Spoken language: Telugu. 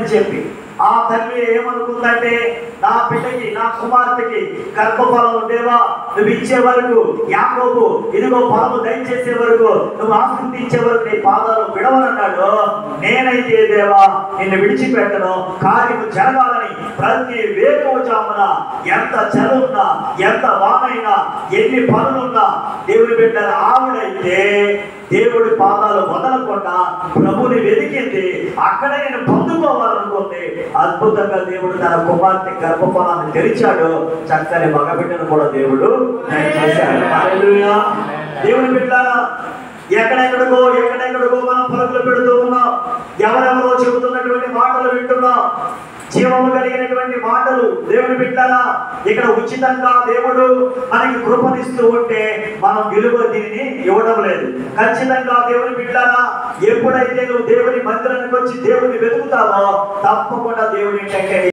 అని చెప్పి ఆ తల్లి ఏమనుకుందంటే, నా బిడ్డకి, నా కుమార్తెకి గర్భఫలం దేవా నువ్వు ఇచ్చే వరకు, యాకోబు ఇదిగో ఫలము దయచేసే వరకు, నువ్వు ఆసక్తి ఇచ్చే వరకు నీ పాదాలు విడవనన్నాడు. నేనైతే దేవా నిన్ను విడిచిపెట్టను, కార్యము జరగాలని ప్రతి వేకువజామున ఎంత చదువున్నా, ఎంత వానైనా, ఎన్ని పనులున్నా దేవుని బిడ్డ ఆవిడైతే దేవుడి పాదాలు వదలకుండా ప్రభుని వెతికింది. అక్కడే నేను పొందుకోవాలనుకుంది. అద్భుతంగా దేవుడు తన కుమార్తె గర్భఫలాన్ని తెరిచాడు. చక్కని మగబిడ్డను కూడా దేవుడు చేశాడు. హల్లెలూయా. దేవుని బిడ్డ ఎక్కడెక్కడికో మనం పరుగులు పెడుతూ ఉన్నాం. ఎవరెవరో చెబుతున్నటువంటి మాటలు వింటున్నాం. జీవము కలిగినటువంటి మాటలు దేవుని బిడ్డలా ఇక్కడ ఉచితంగా దేవుడు మనకి కృపనిస్తూ ఉంటే మనం విలువ దీనిని ఇవ్వడం లేదు. ఖచ్చితంగా దేవుని బిడ్డలా ఎప్పుడైతే నువ్వు దేవుని మందిరానికి వచ్చి దేవుని వెతుకుతావో తప్పకుండా దేవుని ఏంటంటే